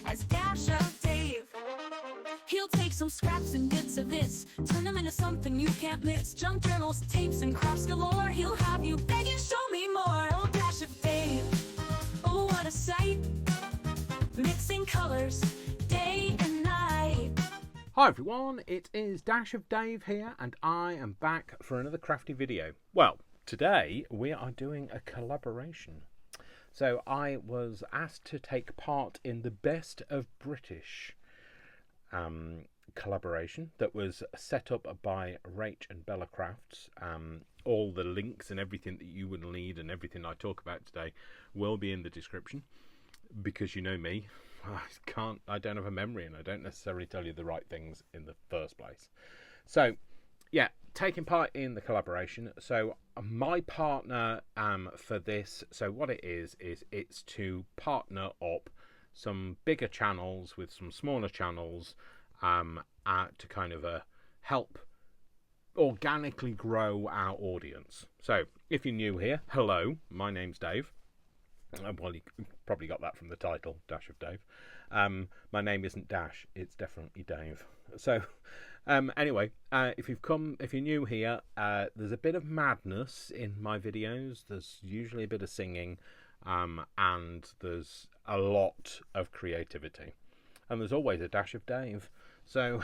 as Dash of Dave. He'll take some scraps and bits of this, turn them into something you can't miss. Junk journals, tapes, and crafts galore. He'll have you begging, show me more. Oh, Dash of Dave, oh, what a sight. Mixing colors, day and night. Hi everyone, it is Dash of Dave here, and I am back for another crafty video. Well, today we are doing a collaboration. So I was asked to take part in the Best of British collaboration that was set up by Rach and Bella Crafts. All the links and everything that you would need and everything I talk about today will be in the description, because you know me, I don't have a memory and I don't necessarily tell you the right things in the first place. So yeah, taking part in the collaboration. So my partner for this, so what it is it's to partner up some bigger channels with some smaller channels to kind of help organically grow our audience. So if you're new here, hello, my name's Dave. Well, you probably got that from the title, Dash of Dave. My name isn't Dash, it's definitely Dave. So anyway, if you're new here, there's a bit of madness in my videos. There's usually a bit of singing, and there's a lot of creativity, and there's always a dash of Dave. So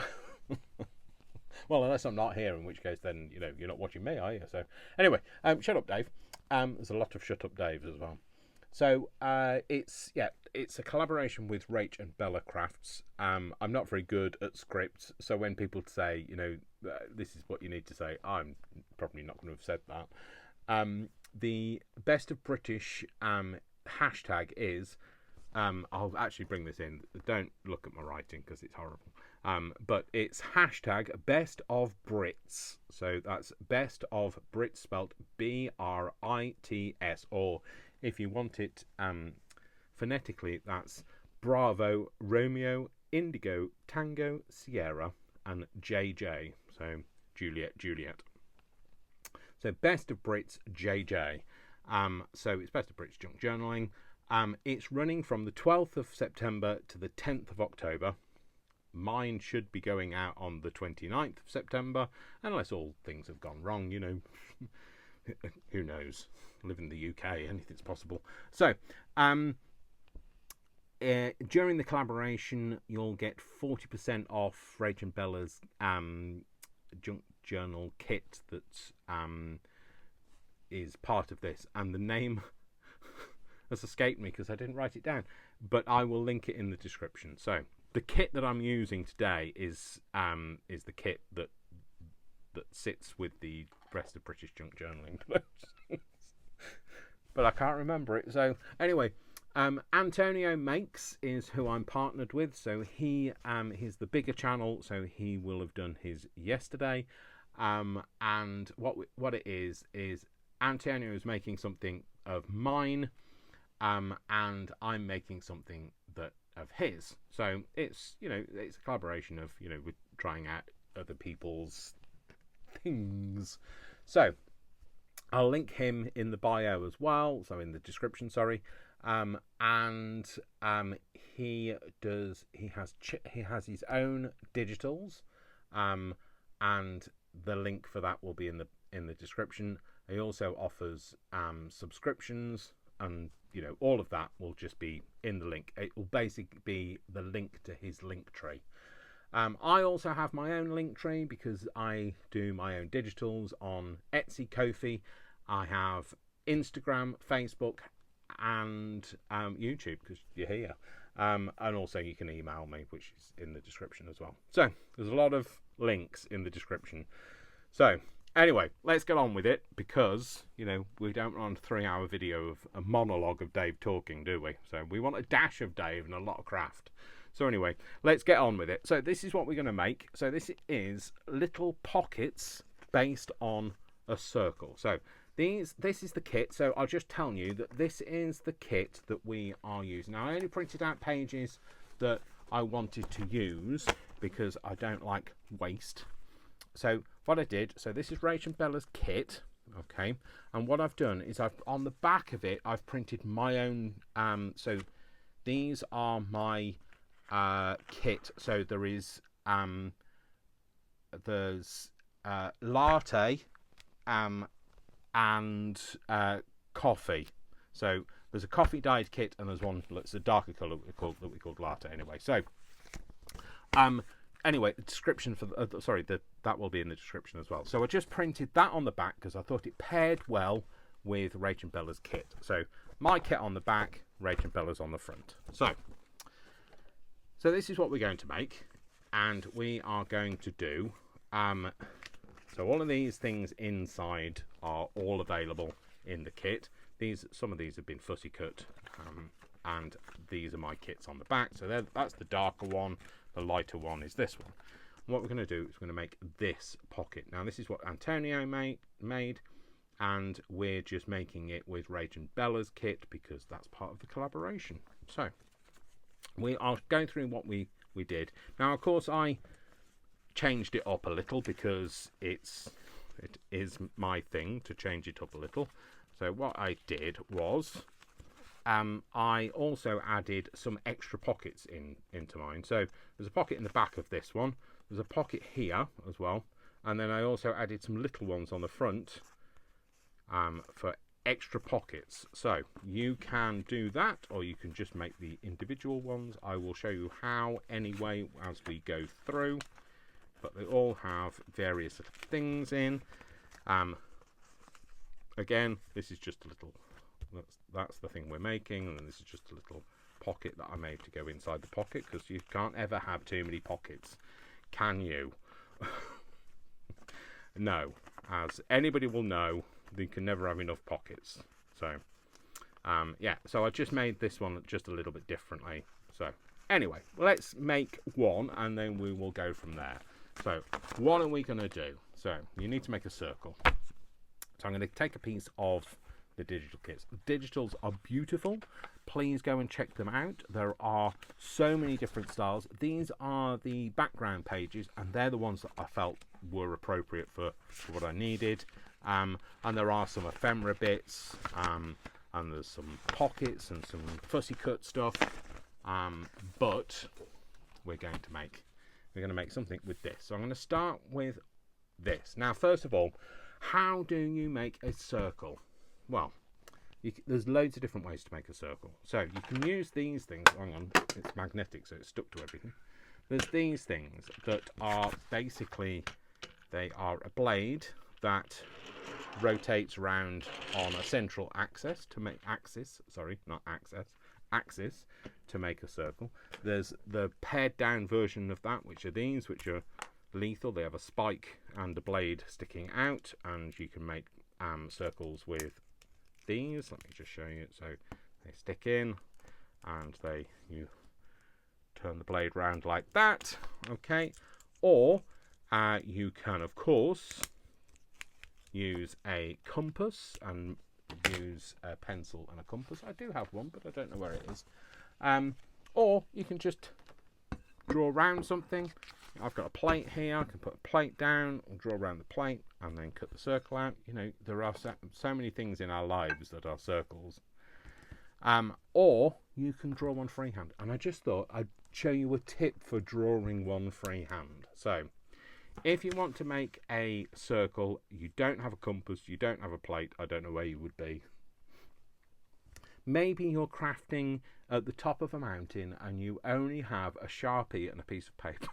well, unless I'm not here, in which case then you're not watching me, are you? So anyway, shut up Dave. There's a lot of shut up Daves as well. So it's a collaboration with Rach and Bella Crafts. I'm not very good at scripts, so when people say, this is what you need to say, I'm probably not going to have said that. The Best of British hashtag is, I'll actually bring this in. Don't look at my writing because it's horrible. But it's hashtag Best of Brits. So that's Best of Brits spelt BRITS, or if you want it phonetically, that's Bravo, Romeo, Indigo, Tango, Sierra, and JJ. So Juliet. So Best of Brits JJ. So it's Best of Brits Junk Journaling. It's running from the 12th of September to the 10th of October. Mine should be going out on the 29th of September, unless all things have gone wrong, who knows? Live in the UK, anything's possible. So during the collaboration, you'll get 40% off Rach and Bella's junk journal kit that is part of this, and the name has escaped me because I didn't write it down, but I will link it in the description. So the kit that I'm using today is the kit that sits with the Best of British Junk Journaling. But I can't remember it. So anyway, Antonio Makes is who I'm partnered with. So he's the bigger channel, so he will have done his yesterday. And what it is Antonio is making something of mine, and I'm making something of his. So it's it's a collaboration of we're trying out other people's things. So I'll link him in the bio as well, so in the description, sorry. And he has his own digitals, and the link for that will be in the description. He also offers subscriptions, and all of that will just be in the link. It will basically be the link to his link tree. I also have my own link tree because I do my own digitals on Etsy, Ko-fi. I have Instagram, Facebook, and YouTube because you're here. And also you can email me, which is in the description as well. So there's a lot of links in the description. So anyway, let's get on with it, because we don't want a 3-hour video of a monologue of Dave talking, do we? So we want a dash of Dave and a lot of craft. So anyway, let's get on with it. So this is what we're going to make. So this is little pockets based on a circle. So this is the kit. So I'll just tell you that this is the kit that we are using. Now, I only printed out pages that I wanted to use because I don't like waste. So what I did, so this is Rach and Bella's kit, okay, and what I've done is on the back of it I've printed my own. So these are my kit. So there's latte and coffee. So there's a coffee dyed kit, and there's one that's a darker colour that we called latte. Anyway, so anyway, the description for that will be in the description as well. So I just printed that on the back because I thought it paired well with Rach and Bella's kit. So my kit on the back, Rach and Bella's on the front. So this is what we're going to make, and we are going to do. So all of these things inside are all available in the kit. Some of these have been fussy cut, and these are my kits on the back. So that's the darker one. The lighter one is this one. And what we're going to do is we're going to make this pocket. Now this is what Antonio made, and we're just making it with Rach and Bella's kit because that's part of the collaboration. So we are going through what we did. Now, of course, I changed it up a little because it is my thing to change it up a little. So what I did was I also added some extra pockets into mine. So there's a pocket in the back of this one. There's a pocket here as well. And then I also added some little ones on the front for extra pockets. So you can do that, or you can just make the individual ones. I will show you how anyway as we go through. But they all have various things in. Again, this is just a little, that's the thing we're making, and this is just a little pocket that I made to go inside the pocket, because you can't ever have too many pockets, can you? No, as anybody will know, you can never have enough pockets. So yeah, so I just made this one just a little bit differently. So anyway, let's make one and then we will go from there. So what are we going to do? So you need to make a circle. So I'm going to take a piece of the digital kits. The digitals are beautiful. Please go and check them out. There are so many different styles. These are the background pages, and they're the ones that I felt were appropriate for what I needed. And there are some ephemera bits, and there's some pockets and some fussy cut stuff. But we're going to make something with this. So I'm going to start with this. Now, first of all, how do you make a circle? Well, there's loads of different ways to make a circle. So you can use these things. Hang on, it's magnetic, so it's stuck to everything. There's these things that are basically, they are a blade that rotates around on a central axis to make axis to make a circle. There's the pared down version of that, which are these, which are lethal. They have a spike and a blade sticking out, and you can make circles with these. Let me just show you. So they stick in, and you turn the blade round like that. Okay, or you can of course use a compass and use a pencil and a compass. I do have one, but I don't know where it is. Or you can just draw around something. I've got a plate here. I can put a plate down and draw around the plate and then cut the circle out. You know, there are so many things in our lives that are circles. Or you can draw one freehand. And I just thought I'd show you a tip for drawing one freehand. So if you want to make a circle, you don't have a compass, you don't have a plate, I don't know where you would be. Maybe you're crafting at the top of a mountain and you only have a Sharpie and a piece of paper.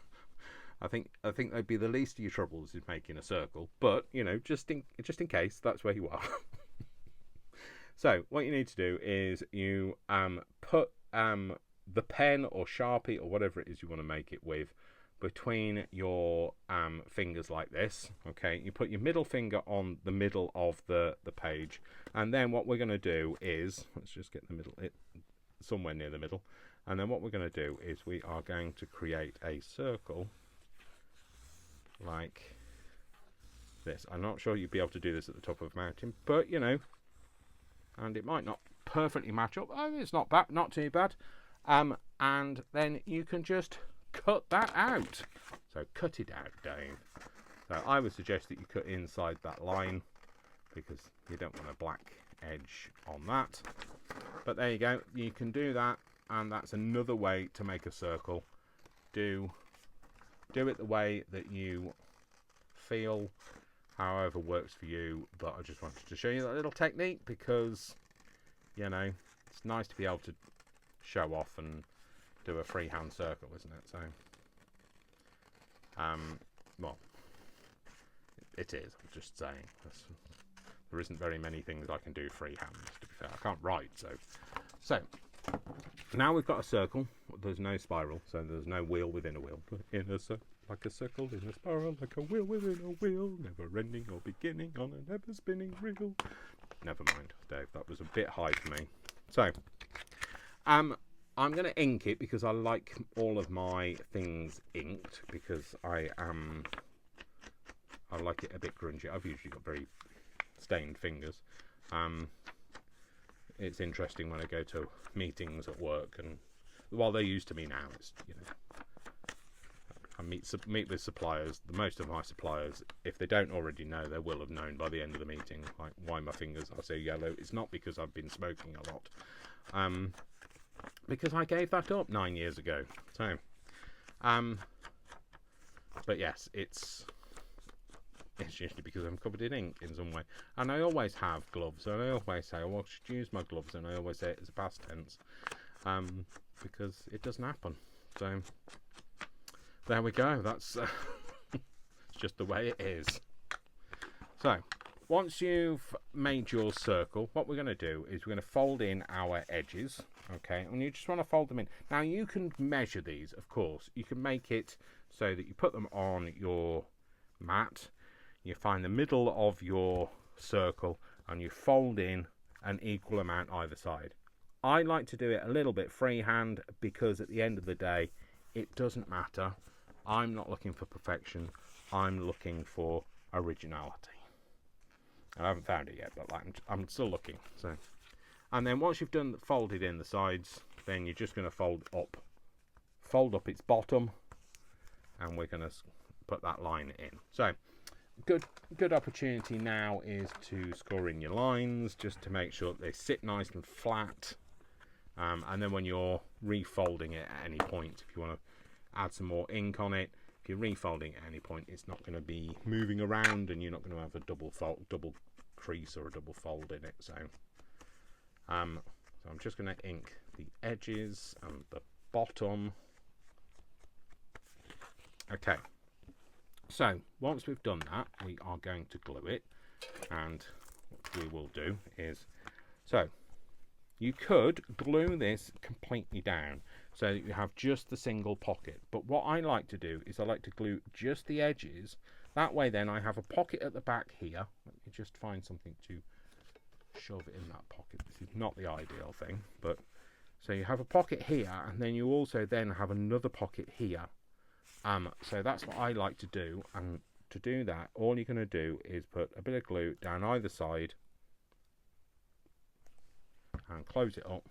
I think that'd be the least of your troubles is making a circle, but you know, just in case, that's where you are. So what you need to do is you put the pen or Sharpie or whatever it is you want to make it with between your fingers like this. Okay, you put your middle finger on the middle of the page, and then what we're going to do is, let's just get the middle, somewhere near the middle, and then what we're going to do is we are going to create a circle like this. I'm not sure you'd be able to do this at the top of a mountain, but you know, and it might not perfectly match up. Oh, it's not bad, not too bad. And then you can just cut that out. So cut it out, Dave. So I would suggest that you cut inside that line because you don't want a black edge on that. But there you go. You can do that and that's another way to make a circle. Do it the way that you feel, however works for you, but I just wanted to show you that little technique because, you know, it's nice to be able to show off and do a freehand circle, isn't it? So, well, it is. I'm just saying. There isn't very many things I can do freehand, to be fair. I can't write, so now we've got a circle. There's no spiral, so there's no wheel within a wheel. Like a circle in a spiral, like a wheel within a wheel, never ending or beginning on a never spinning reel. Never mind, Dave. That was a bit high for me. So, I'm going to ink it because I like all of my things inked because I like it a bit grungy. I've usually got very stained fingers. It's interesting when I go to meetings at work, and well, they're used to me now. It's, you know, I meet with suppliers. Most of my suppliers, if they don't already know, they will have known by the end of the meeting, like why my fingers are so yellow. It's not because I've been smoking a lot, because I gave that up 9 years ago. So, but yes, it's usually because I'm covered in ink in some way, and I always have gloves, and I always say, "Oh, I should use my gloves," and I always say it as a past tense, because it doesn't happen. So there we go. That's it's just the way it is. So once you've made your circle, what we're going to do is we're going to fold in our edges, okay? And you just want to fold them in. Now you can measure these, of course. You can make it so that you put them on your mat. You find the middle of your circle and you fold in an equal amount either side. I like to do it a little bit freehand because at the end of the day, it doesn't matter. I'm not looking for perfection. I'm looking for originality. I haven't found it yet, but I'm still looking. So, and then once you've done folded in the sides, then you're just going to fold up its bottom, and we're going to put that line in. So, good opportunity now is to score in your lines just to make sure that they sit nice and flat. And then when you're refolding it at any point, if you want to add some more ink on it, if you're refolding at any point, it's not going to be moving around, and you're not going to have a double crease or a double fold in it. So, so I'm just going to ink the edges and the bottom. Okay. So once we've done that, we are going to glue it, and what we will do is, so you could glue this completely down so that you have just the single pocket, but what I like to do is I like to glue just the edges. That way then I have a pocket at the back here. Let me just find something to shove it in that pocket. This is not the ideal thing, but so you have a pocket here, and then you also then have another pocket here. So that's what I like to do, and to do that, all you're going to do is put a bit of glue down either side and close it up,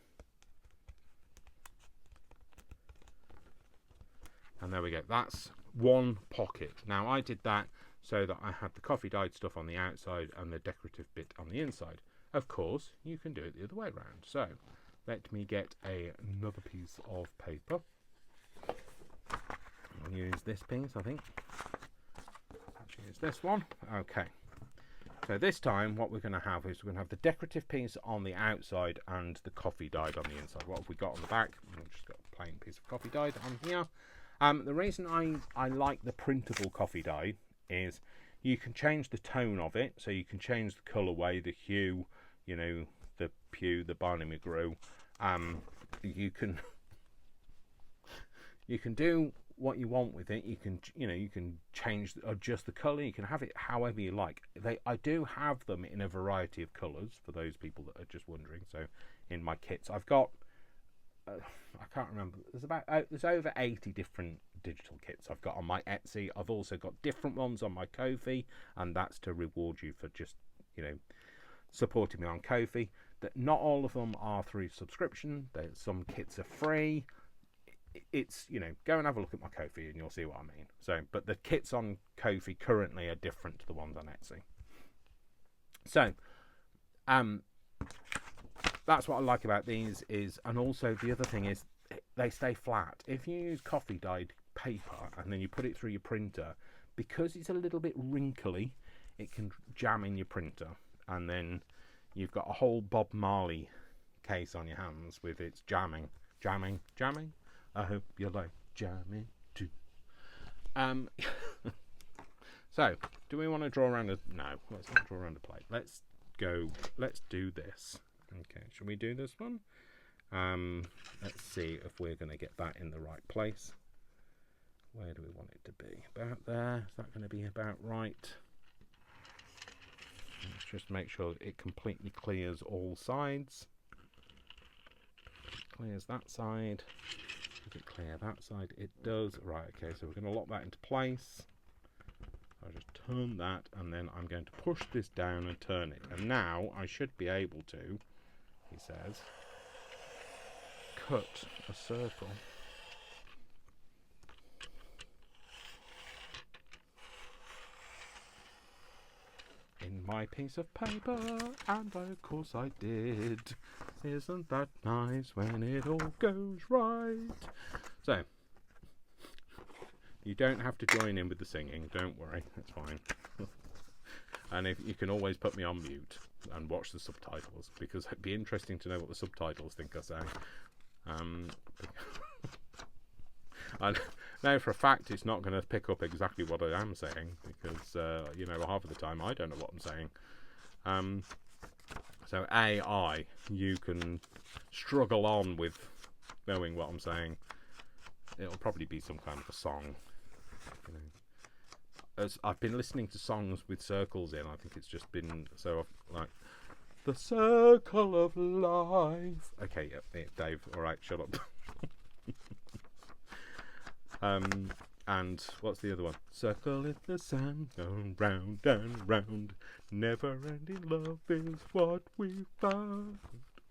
and there we go. That's one pocket. Now I did that so that I had the coffee dyed stuff on the outside and the decorative bit on the inside. Of course, you can do it the other way around. So let me get another piece of paper. I'll use this piece, I think. Actually, it's this one. Okay. So this time, what we're going to have is we're going to have the decorative piece on the outside and the coffee dyed on the inside. What have we got on the back? We've just got a plain piece of coffee dyed on here. The reason I like the printable coffee dye is you can change the tone of it, so you can change the colourway, the hue, you know, the pew, the Barney McGrew. You can do what you want with it. You can, you know, you can adjust the colour. You can have it however you like. I do have them in a variety of colours for those people that are just wondering. So in my kits, I've got I can't remember. There's over 80 different digital kits I've got on my Etsy. I've also got different ones on my Ko-fi, and that's to reward you for just, you know, supporting me on Ko-fi. That not all of them are through subscription. Some kits are free. It's, you know, go and have a look at my Ko-fi and you'll see what I mean. So, but the kits on Ko-fi currently are different to the ones on Etsy. So, that's what I like about these is, and also the other thing is they stay flat. If you use coffee dyed paper and then you put it through your printer, because it's a little bit wrinkly, it can jam in your printer, and then you've got a whole Bob Marley case on your hands with its jamming. I hope you like jamming too. So, do we want to draw around no, let's not draw around the plate. Let's do this. Okay, shall we do this one? Let's see if we're going to get that in the right place. Where do we want it to be? About there. Is that going to be about right? Let's just make sure it completely clears all sides. Clears that side. Does it clear that side? It does. Right, okay, so we're going to lock that into place. I'll just turn that, and then I'm going to push this down and turn it. And now I should be able to, he says, cut a circle. In my piece of paper, and of course I did. Isn't that nice when it all goes right? So, you don't have to join in with the singing, don't worry, that's fine. And if you can always put me on mute and watch the subtitles, because it'd be interesting to know what the subtitles think I say. I know for a fact it's not going to pick up exactly what I am saying, because you know, half of the time I don't know what I'm saying. So AI, you can struggle on with knowing what I'm saying. It'll probably be some kind of a song. You know, as I've been listening to songs with circles in, I think it's just been so like the circle of life. Okay, yeah, Dave. All right, shut up. And what's the other one? Circle in the sand, going round and round. Never-ending love is what we found.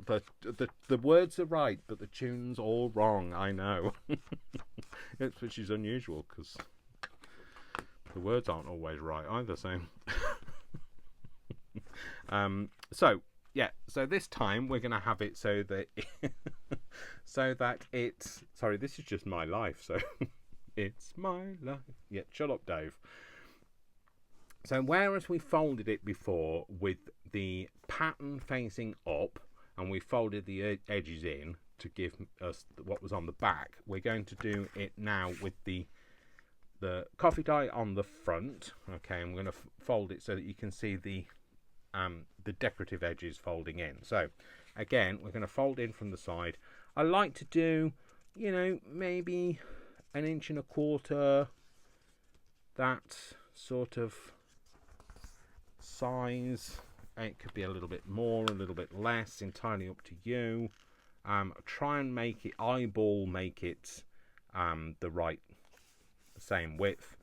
The words are right, but the tune's all wrong. I know, which is unusual because the words aren't always right either. So yeah. So this time we're going to have it so that it's. Sorry, this is just my life. So it's my life. Yeah, shut up, Dave. So whereas we folded it before with the pattern facing up, and we folded the edges in to give us what was on the back, we're going to do it now with the coffee dye on the front. Okay, and we're going to fold it so that you can see the decorative edges folding in. So again, we're going to fold in from the side. I like to do, you know, maybe 1.25 inches, that sort of size. It could be a little bit more, a little bit less, entirely up to you. Try and make it the same width,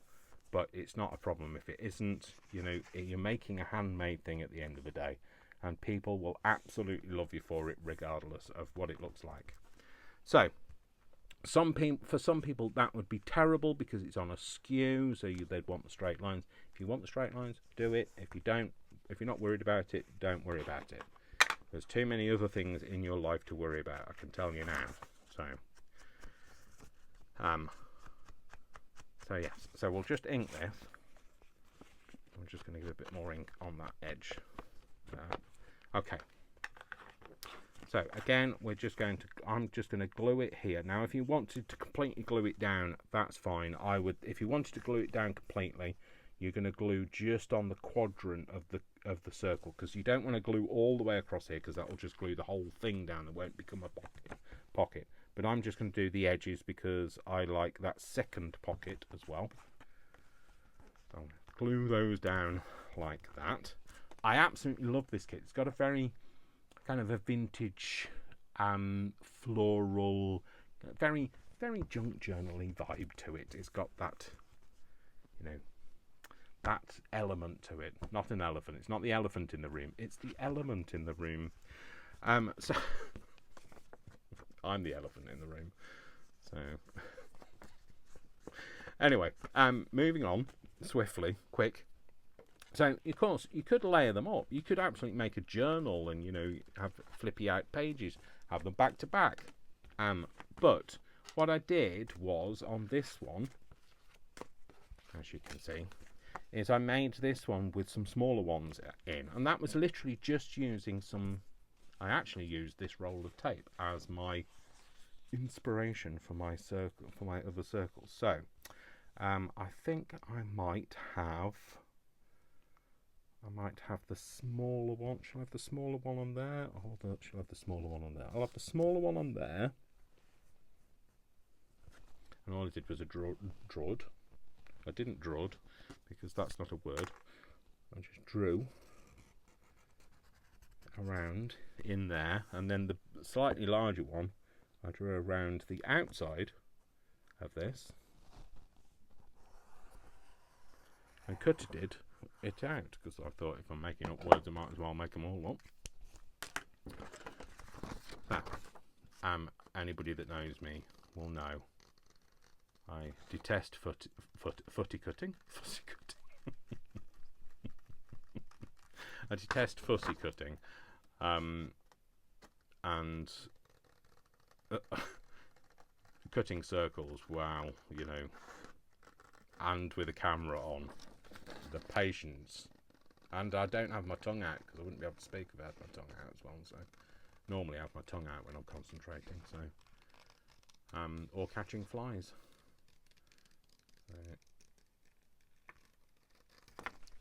but it's not a problem if it isn't. You know, you're making a handmade thing at the end of the day, and people will absolutely love you for it regardless of what it looks like. So for some people that would be terrible because it's on a skew, so they'd want the straight lines. If you want the straight lines, do it. If you don't, if you're not worried about it, don't worry about it. There's too many other things in your life to worry about, I can tell you now. So yes, so we'll just ink this. I'm just going to give a bit more ink on that edge. Okay. So again, I'm just going to glue it here. Now, if you wanted to completely glue it down, that's fine. If you wanted to glue it down completely, you're going to glue just on the quadrant of the circle, because you don't want to glue all the way across here, because that will just glue the whole thing down. It won't become a pocket. But I'm just going to do the edges because I like that second pocket as well. So glue those down like that. I absolutely love this kit. It's got a very kind of a vintage, floral, very, very junk journal-y vibe to it. It's got that, you know, that element to it. Not an elephant. It's not the elephant in the room. It's the element in the room. So I'm the elephant in the room. So anyway, moving on swiftly, quick. So, of course, you could layer them up. You could absolutely make a journal and, you know, have flippy out pages, have them back to back. But what I did was on this one, as you can see, is I made this one with some smaller ones in. And that was literally just using some... I actually used this roll of tape as my inspiration for my circle, for my other circles. So, I think I might have the smaller one. Shall I have the smaller one on there? Shall I have the smaller one on there? I'll have the smaller one on there. And all I did was a drawed. I didn't drawed because that's not a word. I just drew around in there, and then the slightly larger one I drew around the outside of this and cut it out, because I thought if I'm making up words I might as well make them all up. So, anybody that knows me will know I detest footy cutting. Fussy cutting. I detest fussy cutting. And cutting circles, wow, you know, and with a camera on, the patience. And I don't have my tongue out because I wouldn't be able to speak without my tongue out as well. So normally I have my tongue out when I'm concentrating. So or catching flies.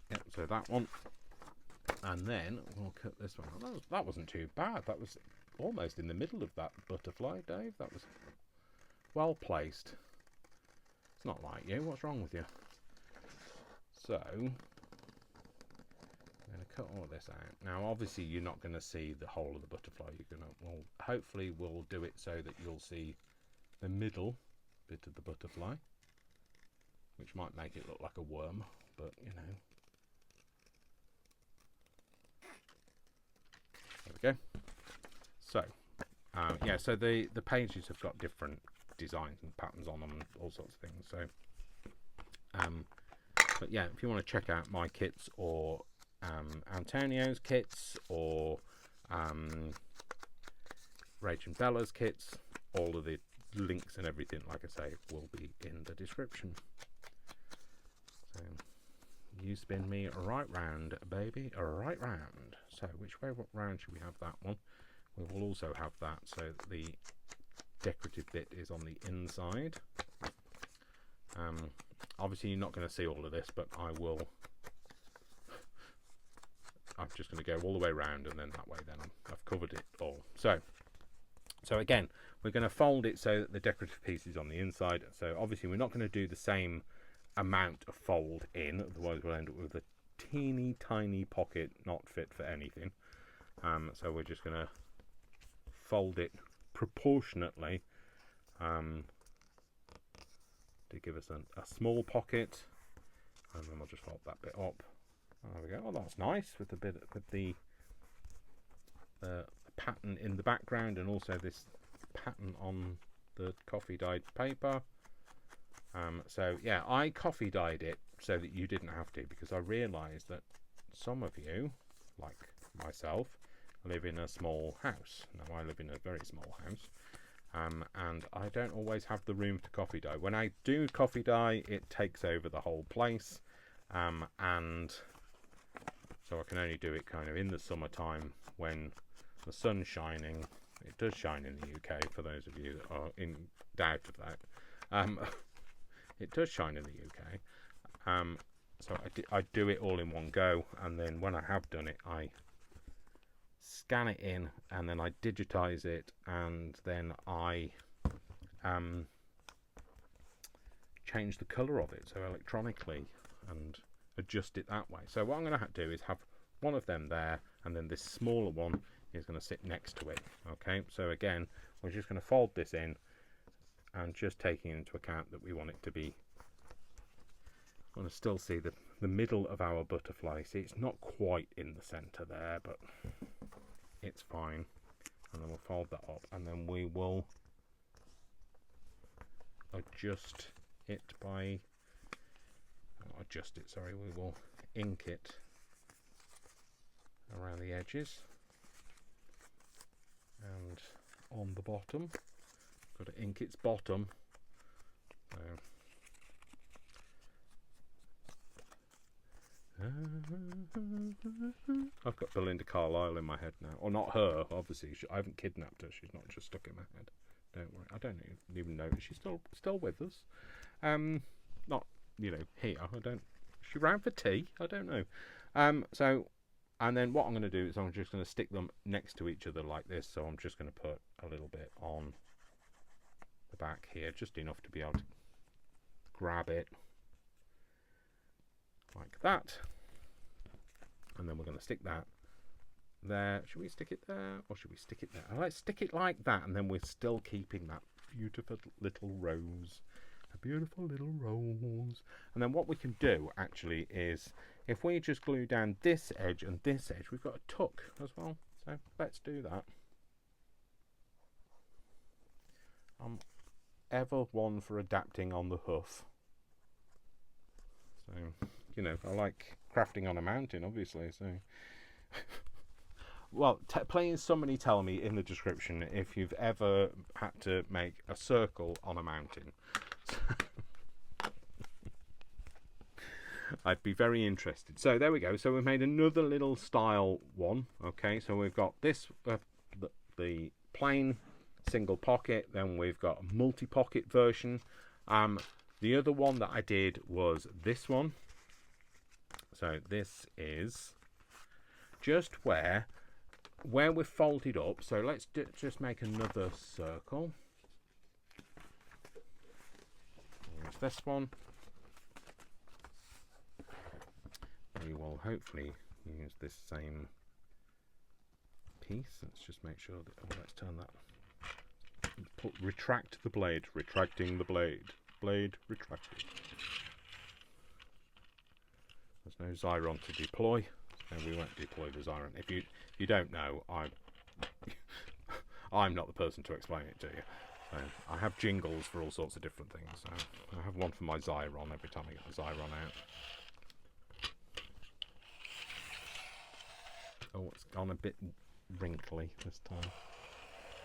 Yep, so that one, and then we'll cut this one. That wasn't too bad. That was almost in the middle of that butterfly, Dave. That was well placed. It's not like you. What's wrong with you? So I'm going to cut all of this out. Now, obviously, you're not going to see the whole of the butterfly. You're going to, well, hopefully, we'll do it so that you'll see the middle bit of the butterfly, which might make it look like a worm, but you know. There we go. So, yeah, so the pages have got different designs and patterns on them and all sorts of things. So, but yeah, if you want to check out my kits or Antonio's kits or Rach and Bella's kits, all of the links and everything, like I say, will be in the description. So, you spin me right round, baby, right round. So, which way round should we have that one? We will also have that so that the decorative bit is on the inside. Obviously, you're not going to see all of this, but I will. I'm just going to go all the way around, and then that way, then I've covered it all. So again, we're going to fold it so that the decorative piece is on the inside. So obviously, we're not going to do the same amount of fold in, otherwise we'll end up with a teeny tiny pocket not fit for anything. So we're just going to fold it proportionately to give us a small pocket, and then we'll just fold that bit up. There we go. Oh, that's nice with the pattern in the background, and also this pattern on the coffee dyed paper. So yeah, I coffee dyed it so that you didn't have to, because I realised that some of you, like myself, live in a small house. Now I live in a very small house, and I don't always have the room to coffee dye. When I do coffee dye, it takes over the whole place, and so I can only do it kind of in the summertime when the sun's shining. It does shine in the UK, for those of you that are in doubt of that. It does shine in the UK. So I do it all in one go, and then when I have done it, I scan it in, and then I digitize it, and then I change the colour of it, so electronically, and adjust it that way. So what I'm going to do is have one of them there, and then this smaller one is going to sit next to it. Okay, so again, we're just going to fold this in, and just taking into account that we want it to be, I want to still see the middle of our butterfly. See, it's not quite in the centre there, but it's fine. And then we'll fold that up, and then we will adjust it by, not adjust it, sorry, we will ink it around the edges and on the bottom. Got to ink its bottom. So I've got Belinda Carlisle in my head now. Or not her, obviously. I haven't kidnapped her. She's not just stuck in my head. Don't worry. I don't even know if she's still with us. Not, you know, here. I don't. Is she round for tea? I don't know. So, and then what I'm going to do is I'm just going to stick them next to each other like this. So I'm just going to put a little bit on the back here, just enough to be able to grab it like that. And then we're going to stick that there. Should we stick it there or should we stick it there? Let's stick it like that, and then we're still keeping that beautiful little rose. A beautiful little rose. And then what we can do actually is, if we just glue down this edge and this edge, we've got a tuck as well. So let's do that. I'm ever one for adapting on the hoof. So, you know, I like crafting on a mountain, obviously. So, well, please somebody tell me in the description if you've ever had to make a circle on a mountain. I'd be very interested. So there we go. So we've made another little style one. Okay, so we've got this, the plain single pocket. Then we've got a multi-pocket version. The other one that I did was this one. So this is just where we've folded up. So let's just make another circle. Here's this one. We will hopefully use this same piece. Let's just make sure that, let's turn that, retract the blade, retracting the blade, blade retracted. There's no Xyron to deploy, so we won't deploy the Xyron. If you don't know, I'm not the person to explain it to you. So I have jingles for all sorts of different things. So I have one for my Xyron every time I get the Xyron out. Oh, it's gone a bit wrinkly this time.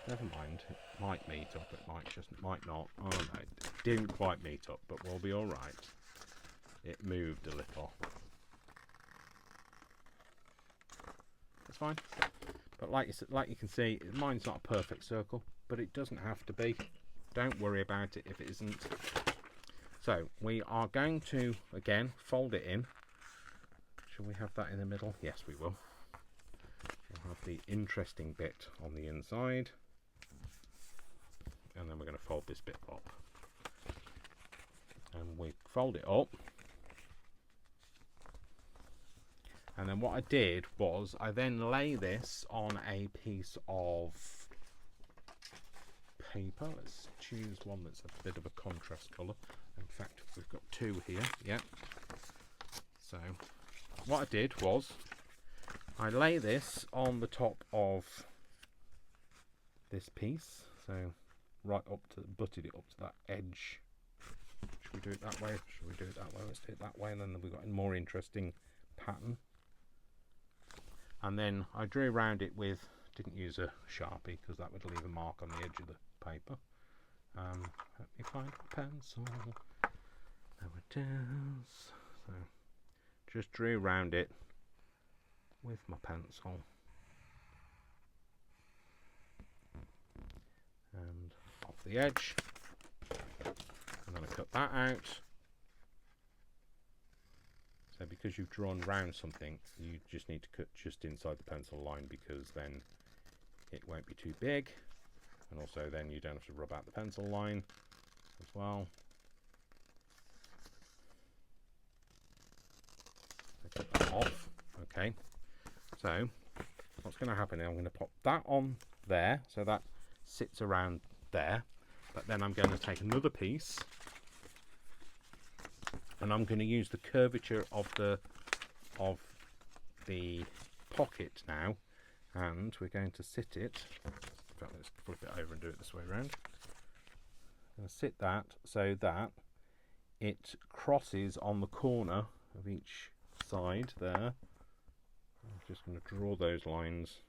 Never mind, it might meet up, it might not. Oh no, it didn't quite meet up, but we'll be alright. It moved a little. That's fine. But like you can see, mine's not a perfect circle, but it doesn't have to be. Don't worry about it if it isn't. So we are going to, again, fold it in. Shall we have that in the middle? Yes, we will. We'll have the interesting bit on the inside. And then we're going to fold this bit up. And we fold it up. And then what I did was I then lay this on a piece of paper. Let's choose one that's a bit of a contrast colour. In fact, we've got two here. Yeah. So what I did was I lay this on the top of this piece. So right up to, butted it up to that edge. Should we do it that way? Should we do it that way? Let's do it that way, and then we've got a more interesting pattern. And then I drew around it with, didn't use a Sharpie because that would leave a mark on the edge of the paper. Let me find a pencil. There it is. So just drew around it with my pencil. And off the edge. And then I cut that out. So because you've drawn round something, you just need to cut just inside the pencil line, because then it won't be too big, and also then you don't have to rub out the pencil line as well. So cut that off. Okay, so what's going to happen is I'm going to pop that on there, so that sits around there, but then I'm going to take another piece and I'm going to use the curvature of the pocket now, and we're going to sit it. In fact, let's flip it over and do it this way around. I'm going to sit that so that it crosses on the corner of each side there, I'm just going to draw those lines.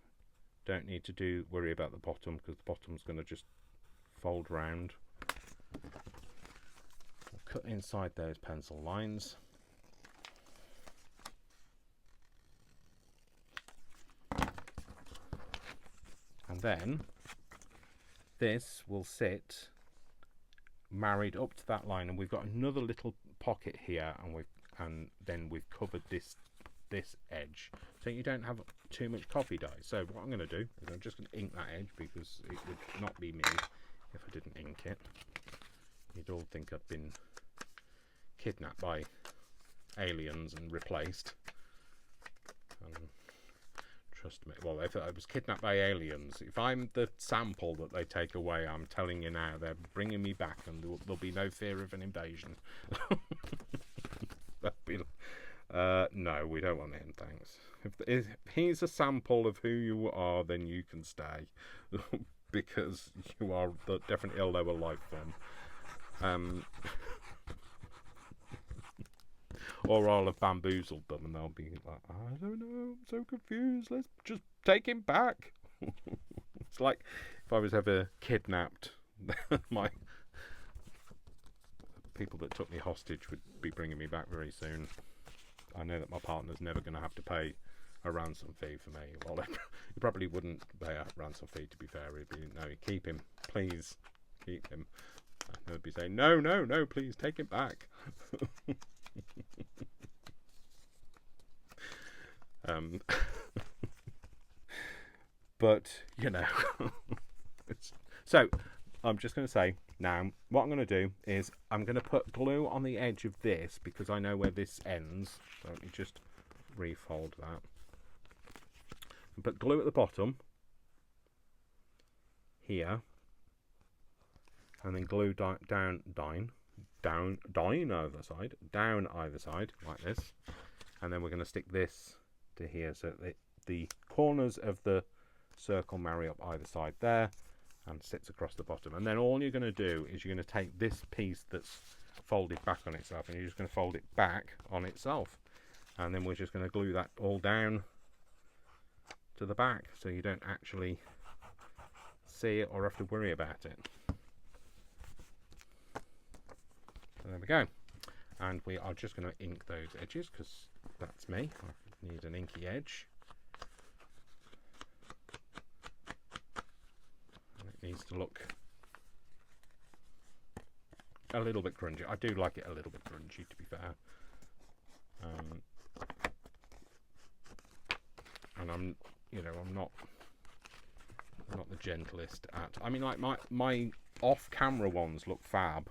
Don't need to worry about the bottom, because the bottom's going to just fold round. We'll cut inside those pencil lines. And then this will sit married up to that line, and we've got another little pocket here, and then we've covered this edge, so you don't have too much coffee dye. So what I'm going to do is I'm just going to ink that edge, because it would not be me if I didn't ink it. You'd all think I'd been kidnapped by aliens and replaced. Trust me. Well, if I was kidnapped by aliens, if I'm the sample that they take away, I'm telling you now, they're bringing me back, and there'll be no fear of an invasion. No, we don't want him, thanks. If he's a sample of who you are, then you can stay, because you are definitely a lower life form. Or I'll have bamboozled them, and they'll be like, I don't know, I'm so confused, let's just take him back. It's like if I was ever kidnapped, my people that took me hostage would be bringing me back very soon. I know that my partner's never going to have to pay a ransom fee for me. Well, he probably wouldn't pay a ransom fee, to be fair. He'd be, no, keep him, please, keep him. And they'd be saying, no, no, no, please, take him back. But you know, so I'm just going to say now, what I'm going to do is I'm going to put glue on the edge of this, because I know where this ends. So let me just refold that and put glue at the bottom here, and then glue down either side like this, and then we're going to stick this to here, so that the corners of the circle marry up either side there and sits across the bottom. And then all you're going to do is you're going to take this piece that's folded back on itself, and you're just going to fold it back on itself, and then we're just going to glue that all down to the back, so you don't actually see it or have to worry about it. So there we go, and we are just going to ink those edges, because that's me. I need an inky edge. And it needs to look a little bit grungy. I do like it a little bit grungy, to be fair. And I'm not the gentlest at. I mean, like my off-camera ones look fab,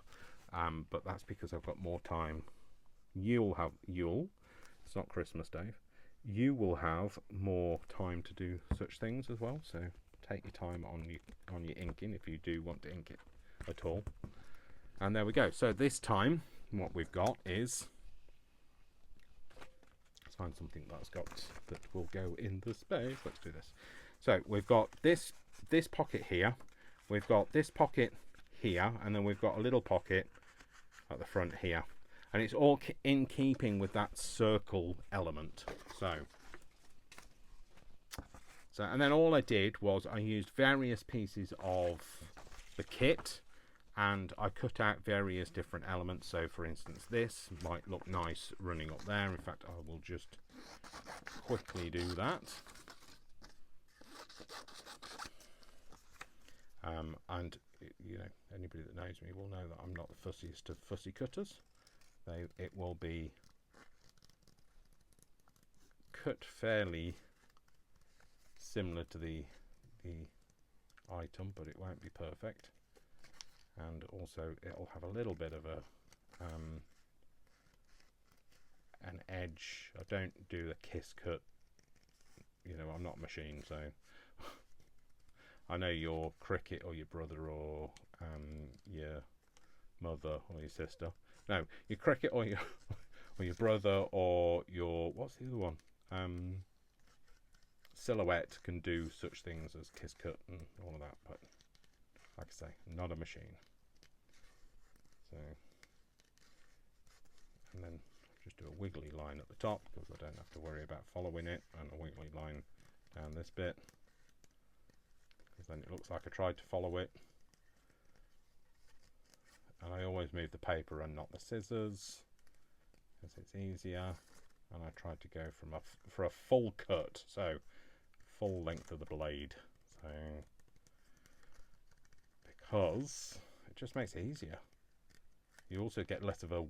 but that's because I've got more time. It's not Christmas, Dave. You will have more time to do such things as well. So take your time on your inking, if you do want to ink it at all. And there we go. So this time, what we've got is, let's find something that will go in the space. Let's do this. So we've got this pocket here. We've got this pocket here, and then we've got a little pocket at the front here. And it's all in keeping with that circle element. So, and then all I did was I used various pieces of the kit, and I cut out various different elements. So for instance, this might look nice running up there. In fact, I will just quickly do that. And you know, anybody that knows me will know that I'm not the fussiest of fussy cutters. It will be cut fairly similar to the item, but it won't be perfect. And also it'll have a little bit of an edge. I don't do a kiss cut, you know, I'm not a machine, so I know your cricket or your brother or your mother or your sister. No, your cricket or your brother or your, what's the other one? Silhouette can do such things as kiss cut and all of that, but like I say, not a machine. So, and then just do a wiggly line at the top because I don't have to worry about following it, and a wiggly line down this bit because then it looks like I tried to follow it. And I always move the paper and not the scissors because it's easier. And I tried to go for a full cut, so full length of the blade, so because it just makes it easier. You also get less of a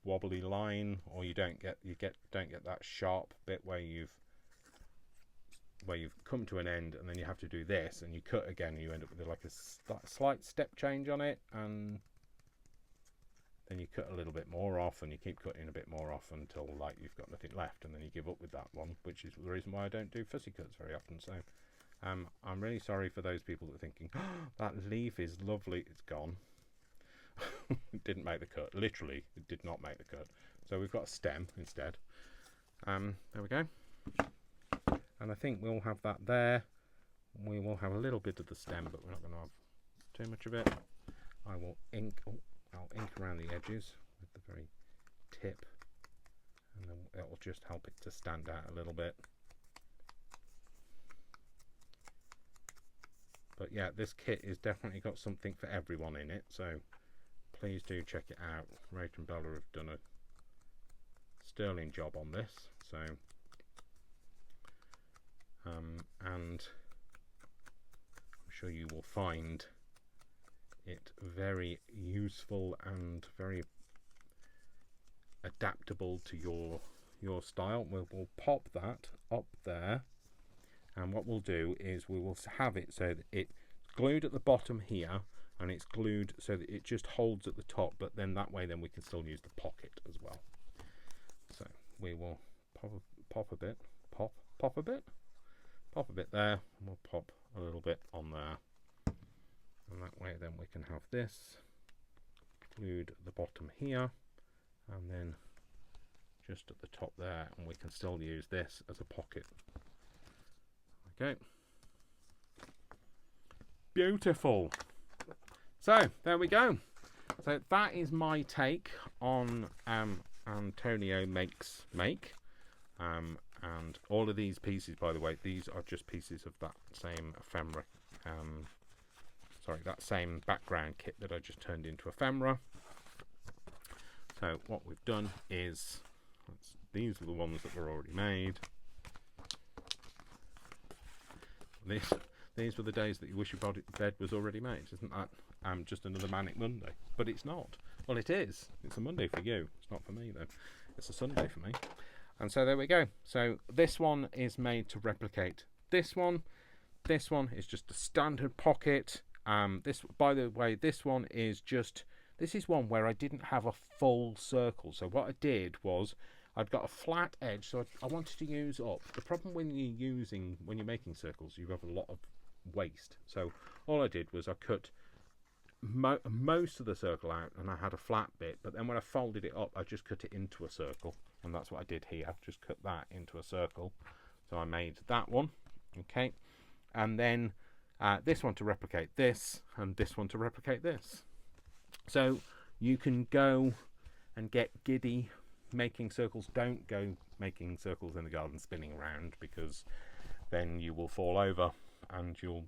wobbly line, or you don't get that sharp bit where you've come to an end and then you have to do this and you cut again and you end up with like a slight step change on it, and then you cut a little bit more off and you keep cutting a bit more off until like you've got nothing left, and then you give up with that one, which is the reason why I don't do fussy cuts very often. So I'm really sorry for those people that are thinking, oh, that leaf is lovely. It's gone. It didn't make the cut. Literally, it did not make the cut. So we've got a stem instead. There we go. And I think we'll have that there. We will have a little bit of the stem, but we're not going to have too much of it. I will ink. I'll ink around the edges with the very tip, and then it will just help it to stand out a little bit. But yeah, this kit has definitely got something for everyone in it, so please do check it out. Rach and Bella have done a sterling job on this, so and I'm sure you will find it very useful and very adaptable to your style. We'll pop that up there, and what we'll do is we will have it so that it's glued at the bottom here, and it's glued so that it just holds at the top, but then that way then we can still use the pocket as well. So we will pop a bit there, and we'll pop a little bit on there. And that way then we can have this glued at the bottom here, and then just at the top there, and we can still use this as a pocket. Okay. Beautiful. So there we go. So that is my take on Antonio Makes Make. And all of these pieces, by the way, these are just pieces of that same ephemera. That same background kit that I just turned into ephemera. So what we've done is, these are the ones that were already made. These were the days that you wish your bed was already made. Isn't that just another manic Monday? But it's not. Well, it is. It's a Monday for you. It's not for me though. It's a Sunday for me. And so there we go. So this one is made to replicate this one. This one is just a standard pocket. This, by the way, this one is just, this is one where I didn't have a full circle. So what I did was I'd got a flat edge, so I wanted to use up. The problem when you're making circles, you have a lot of waste. So all I did was I cut most of the circle out, and I had a flat bit, but then when I folded it up, I just cut it into a circle, and that's what I did here. I've just cut that into a circle. So I made that one, okay, and then this one to replicate this, and this one to replicate this. So you can go and get giddy making circles. Don't go making circles in the garden spinning around, because then you will fall over, and you'll,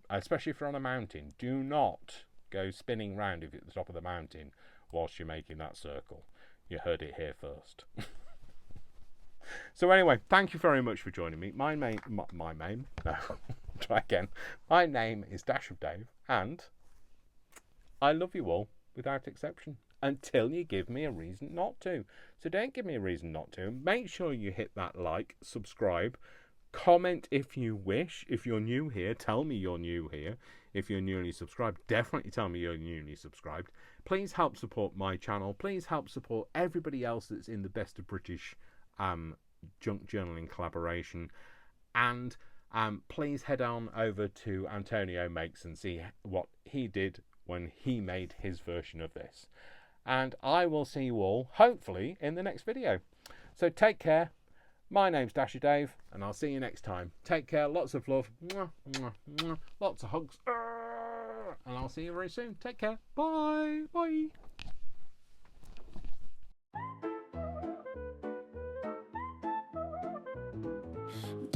especially if you're on a mountain, do not go spinning round if you're at the top of the mountain whilst you're making that circle. You heard it here first. So anyway, thank you very much for joining me. My name is Dash of Dave, and I love you all without exception, until you give me a reason not to. So don't give me a reason not to. Make sure you hit that like, subscribe, comment if you wish. If you're new here, tell me you're new here. If you're newly subscribed, definitely tell me you're newly subscribed. Please help support my channel. Please help support everybody else that's in the Best of British junk journaling collaboration, and please head on over to Antonio Makes and see what he did when he made his version of this. And I will see you all hopefully in the next video. So take care. My name's Dasher Dave, and I'll see you next time. Take care, lots of love, mwah, mwah, mwah, lots of hugs, and I'll see you very soon. Take care. Bye. Bye.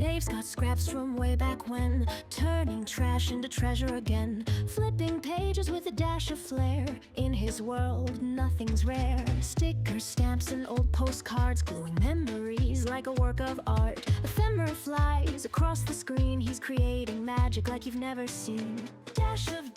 Dave's got scraps from way back when, turning trash into treasure again, flipping pages with a dash of flair. In his world, nothing's rare. Stickers, stamps, and old postcards, gluing memories like a work of art. Ephemera flies across the screen, he's creating magic like you've never seen. Dash of